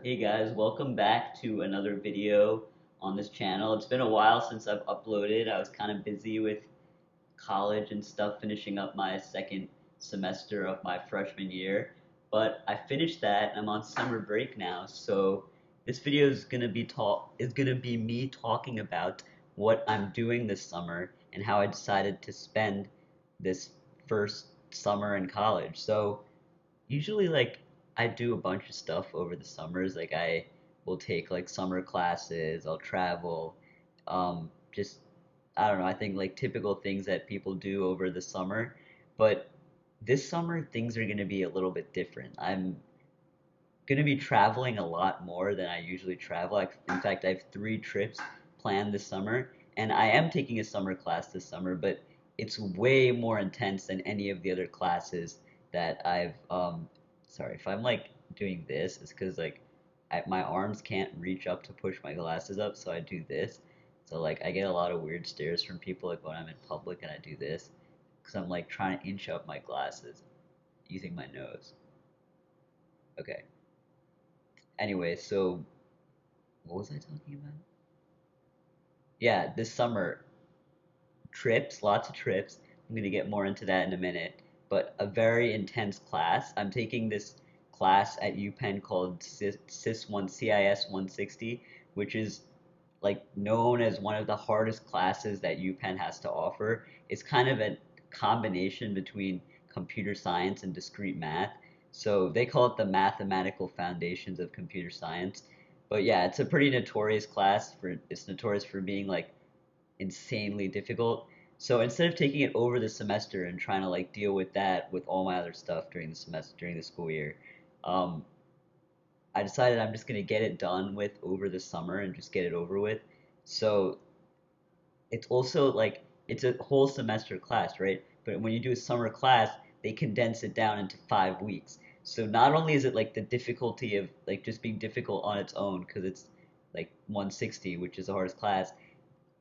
Hey guys, welcome back to another video on this channel. It's been a while since I've uploaded. I was kind of busy with college and stuff, finishing up my second semester of my freshman year. But I finished that and I'm on summer break now. So this video is gonna be me talking about what I'm doing this summer and how I decided to spend this first summer in college. So usually I do a bunch of stuff over the summers. Like I will take like summer classes, I'll travel, just I don't know, I think like typical things that people do over the summer. But this summer things are gonna be a little bit different. I'm gonna be traveling a lot more than I usually travel. In fact, I have 3 trips planned this summer, and I am taking a summer class this summer, but it's way more intense than any of the other classes that I've sorry, if I'm like doing this, it's because my arms can't reach up to push my glasses up, so I do this. So like I get a lot of weird stares from people like when I'm in public and I do this, because I'm like trying to inch up my glasses using my nose. Okay. Anyway, so what was I talking about? Yeah, this summer trips, lots of trips. I'm gonna get more into that in a minute, but a very intense class. I'm taking this class at UPenn called CIS 160, which is like known as one of the hardest classes that UPenn has to offer. It's kind of a combination between computer science and discrete math. So they call it the mathematical foundations of computer science. But yeah, it's a pretty notorious class for it's notorious for being like insanely difficult. So instead of taking it over the semester and trying to like deal with that with all my other stuff during the semester during the school year, um, I decided I'm just gonna get it done with over the summer and just get it over with. So it's also like it's a whole semester class, right? But when you do a summer class, they condense it down into 5 weeks. So not only is it like the difficulty of like just being difficult on its own because it's like 160, which is the hardest class,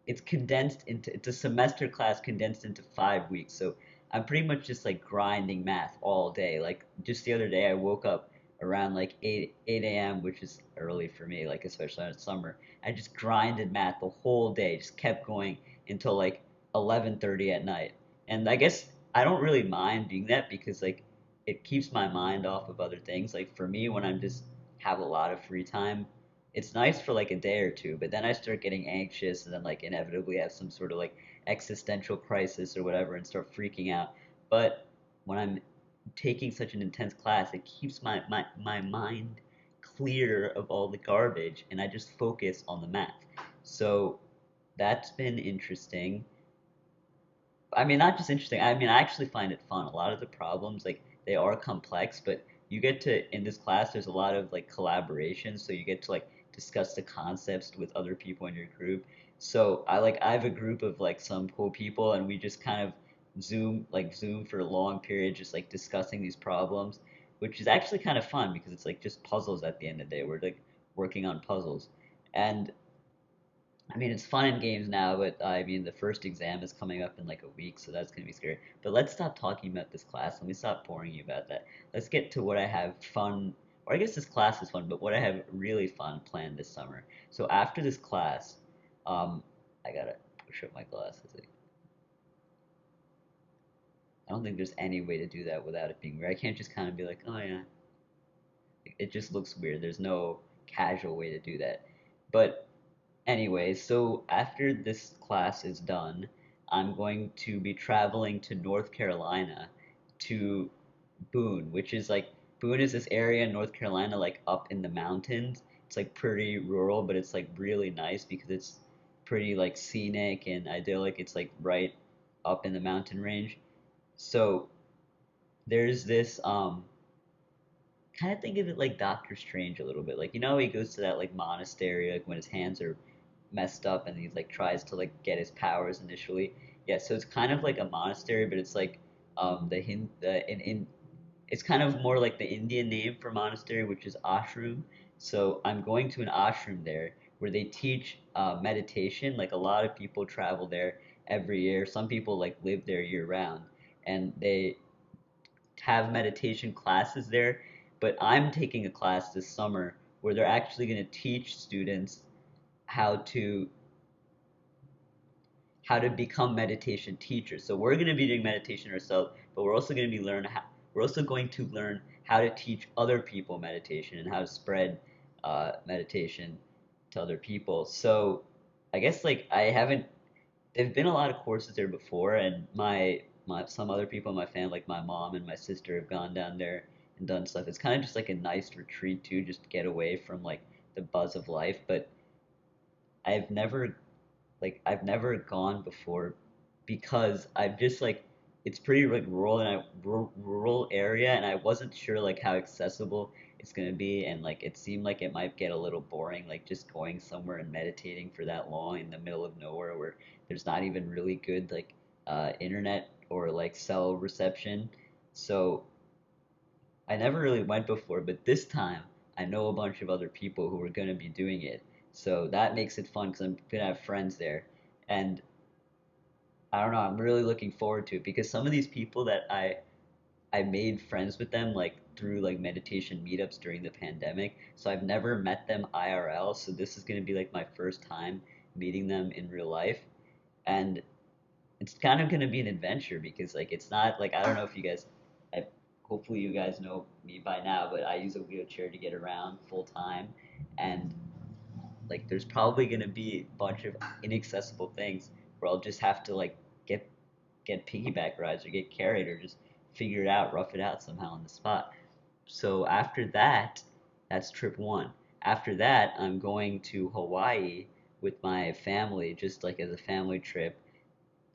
it's a semester class condensed into 5 weeks. So I'm pretty much just like grinding math all day. Like just the other day, I woke up around like 8 a.m., which is early for me, like especially in summer. I just grinded math the whole day, just kept going until like 11:30 at night. And I guess I don't really mind doing that because like it keeps my mind off of other things. Like for me, when I'm just have a lot of free time, it's nice for like a day or two, but then I start getting anxious and then like inevitably have some sort of like existential crisis or whatever and start freaking out. But when I'm taking such an intense class, it keeps my mind clear of all the garbage and I just focus on the math. So that's been interesting. I mean, not just interesting. I mean, I actually find it fun. A lot of the problems, like, they are complex, but you get to, in this class, there's a lot of, like, collaboration, so you get to, like, discuss the concepts with other people in your group. So I have a group of, like, some cool people, and we just kind of Zoom for a long period, just, like, discussing these problems, which is actually kind of fun because it's, like, just puzzles at the end of the day. We're, like, working on puzzles. And I mean, it's fun in games now, but I mean, the first exam is coming up in like a week, so that's gonna be scary. But let's stop talking about this class. Let me stop boring you about that. Let's get to what I have fun, or I guess this class is fun, but what I have really fun planned this summer. So after this class, um, I gotta push up my glasses. I don't think there's any way to do that without it being weird. I can't just kind of be like, oh yeah. It just looks weird. There's no casual way to do that. But anyway, so after this class is done, I'm going to be traveling to North Carolina to Boone, which is like Boone is this area in North Carolina, like up in the mountains. It's like pretty rural, but it's like really nice because it's pretty like scenic and idyllic. It's like right up in the mountain range. So there's this kind of think of it like Doctor Strange a little bit. Like you know he goes to that like monastery like when his hands are messed up and he like tries to like get his powers initially. Yeah, so it's kind of like a monastery, but it's like the hin the in it's kind of more like the Indian name for monastery, which is ashram. So I'm going to an ashram there where they teach meditation. Like a lot of people travel there every year. Some people like live there year round, and they have meditation classes there, but I'm taking a class this summer where they're actually going to teach students how to how to become meditation teachers. So we're going to be doing meditation ourselves, but we're also going to learn how to teach other people meditation and how to spread meditation to other people. So I guess like I haven't. There've been a lot of courses there before, and my some other people in my family, like my mom and my sister, have gone down there and done stuff. It's kind of just like a nice retreat too, just to get away from like the buzz of life. But I've never I've never gone before because I've just like it's pretty like rural area, and I wasn't sure like how accessible it's gonna be, and like it seemed like it might get a little boring like just going somewhere and meditating for that long in the middle of nowhere where there's not even really good like internet or like cell reception. So I never really went before, but this time I know a bunch of other people who are gonna be doing it. So that makes it fun because I'm gonna have friends there. And I don't know, I'm really looking forward to it because some of these people that I made friends with them like through like meditation meetups during the pandemic. So I've never met them IRL, so this is gonna be like my first time meeting them in real life. And it's kind of gonna be an adventure because like it's not like I don't know if you guys I hopefully you guys know me by now, but I use a wheelchair to get around full time, and like there's probably gonna be a bunch of inaccessible things where I'll just have to like get get piggyback rides or get carried or just figure it out, rough it out somehow on the spot. So after that, that's trip one. After that, I'm going to Hawaii with my family, just like as a family trip.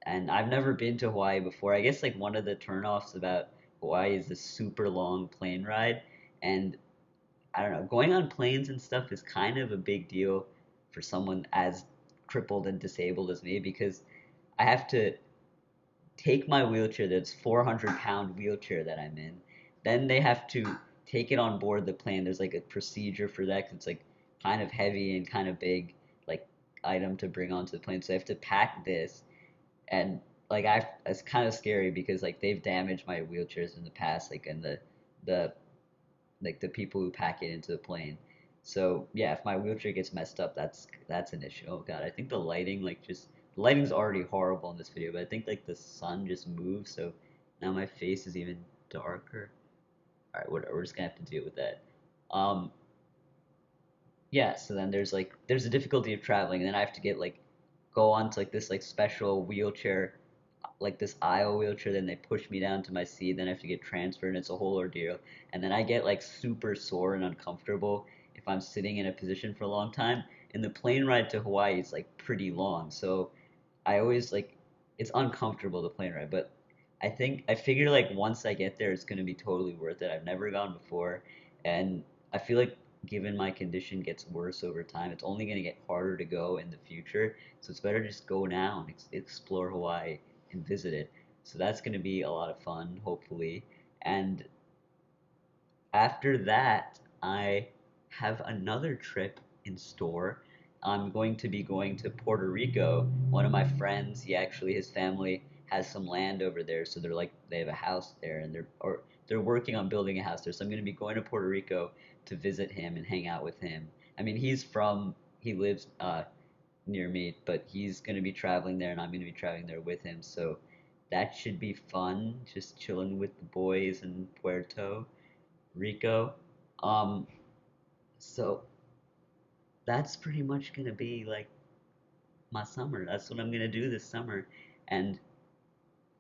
And I've never been to Hawaii before. I guess like one of the turnoffs about Hawaii is the super long plane ride. And I don't know, going on planes and stuff is kind of a big deal for someone as crippled and disabled as me because I have to take my wheelchair that's 400-pound wheelchair that I'm in. Then they have to take it on board the plane. There's like a procedure for that 'cause it's like kind of heavy and kind of big like item to bring onto the plane. So I have to pack this and like it's kind of scary because like they've damaged my wheelchairs in the past like and the like the people who pack it into the plane. So yeah, if my wheelchair gets messed up, that's an issue. Oh god, I think the lighting like just the lighting's already horrible in this video, but I think like the sun just moved, so now my face is even darker. All right, whatever. We're just gonna have to deal with that. Um, yeah. So then there's a difficulty of traveling, and then I have to get like go on to like this like special wheelchair like this aisle wheelchair, then they push me down to my seat, then I have to get transferred, and it's a whole ordeal. And then I get like super sore and uncomfortable if I'm sitting in a position for a long time. And the plane ride to Hawaii is like pretty long, so I always like it's uncomfortable the plane ride, but I figure like once I get there, it's gonna be totally worth it. I've never gone before, and I feel like given my condition gets worse over time, it's only gonna get harder to go in the future. So it's better just go now and explore Hawaii and visit it. So that's gonna be a lot of fun, hopefully. And after that, I have another trip in store. I'm going to be going to Puerto Rico. One of my friends, his family has some land over there, so they have a house there, and they're working on building a house there. So I'm going to be going to Puerto Rico to visit him and hang out with him. I mean, he lives near me, but he's going to be traveling there, and I'm going to be traveling there with him. So that should be fun, just chilling with the boys in Puerto Rico. Um, so that's pretty much gonna be like my summer. That's what I'm gonna do this summer. And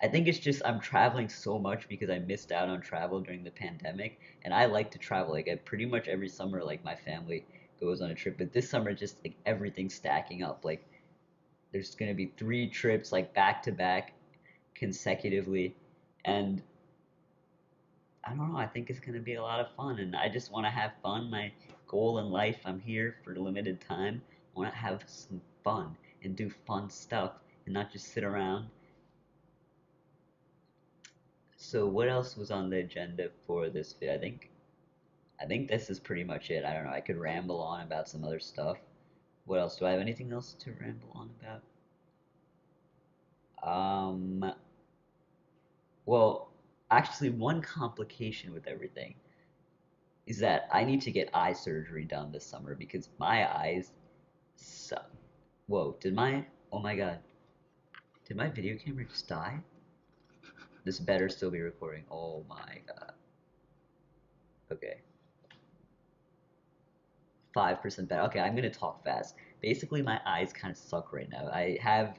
I think it's just I'm traveling so much because I missed out on travel during the pandemic. And I like to travel. Like I pretty much every summer, like my family goes on a trip. But this summer, just like everything's stacking up. Like there's gonna be 3 trips like back to back consecutively. And I don't know. I think it's gonna be a lot of fun, and I just want to have fun. My goal in life, I'm here for a limited time. I want to have some fun and do fun stuff, and not just sit around. So, what else was on the agenda for this video? I think this is pretty much it. I don't know. I could ramble on about some other stuff. What else? Do I have anything else to ramble on about? Um, well, actually, one complication with everything is that I need to get eye surgery done this summer because my eyes suck. Whoa, oh my god, did my video camera just die? This better still be recording. Oh my god. Okay. 5% better. Okay, I'm gonna talk fast. Basically, my eyes kind of suck right now. I have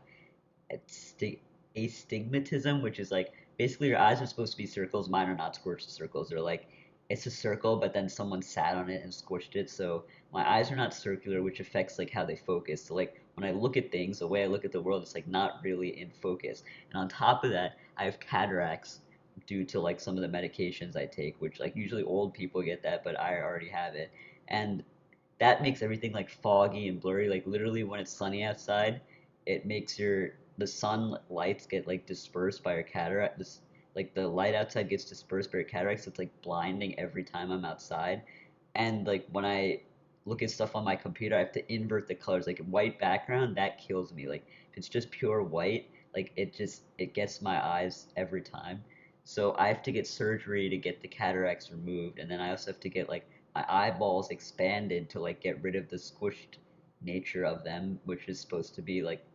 astigmatism, which is like basically your eyes are supposed to be circles. Mine are not scorched circles. They're like it's a circle, but then someone sat on it and scorched it. So my eyes are not circular, which affects like how they focus. So like when I look at things, the way I look at the world, it's like not really in focus. And on top of that, I have cataracts due to like some of the medications I take, which like usually old people get that, but I already have it. And that makes everything like foggy and blurry. Like literally when it's sunny outside, it makes the sun lights get like dispersed by your cataract. This like the light outside gets dispersed by your cataracts. So it's like blinding every time I'm outside. And like when I look at stuff on my computer, I have to invert the colors. Like white background, that kills me. Like if it's just pure white, like it gets my eyes every time. So I have to get surgery to get the cataracts removed, and then I also have to get like my eyeballs expanded to like get rid of the squished nature of them, which is supposed to be like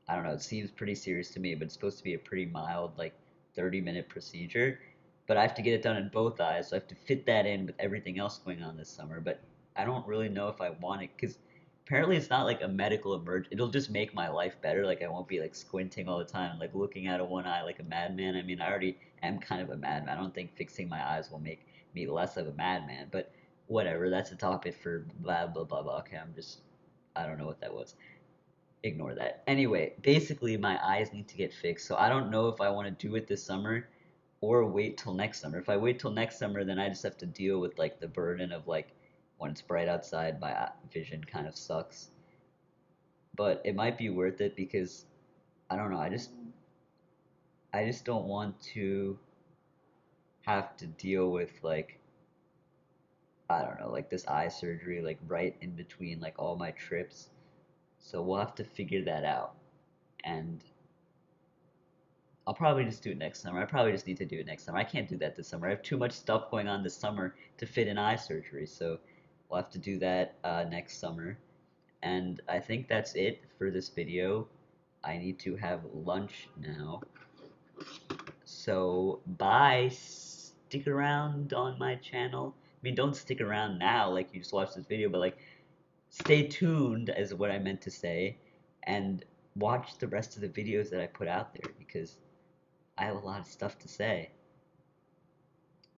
I don't know, it seems pretty serious to me, but it's supposed to be a pretty mild like 30-minute procedure. But I have to get it done in both eyes, so I have to fit that in with everything else going on this summer. But I don't really know if I want it because apparently it's not like a medical emergency. It'll just make my life better. Like I won't be like squinting all the time, like looking out of one eye like a madman. I mean, I already am kind of a madman. I don't think fixing my eyes will make me less of a madman, but whatever. That's a topic for blah blah blah blah. Okay, I don't know what that was. Ignore that. Anyway, basically my eyes need to get fixed, so I don't know if I want to do it this summer or wait till next summer. If I wait till next summer, then I just have to deal with like the burden of like when it's bright outside, my vision kind of sucks. But it might be worth it because I don't know. I just don't want to have to deal with like I don't know, like this eye surgery like right in between like all my trips. So we'll have to figure that out. And I'll probably just do it next summer. I probably just need to do it next summer. I can't do that this summer. I have too much stuff going on this summer to fit in eye surgery. So we'll have to do that next summer. And I think that's it for this video. I need to have lunch now. So bye. Stick around on my channel. I mean, don't stick around now like you just watched this video, but like stay tuned is what I meant to say. And watch the rest of the videos that I put out there because I have a lot of stuff to say.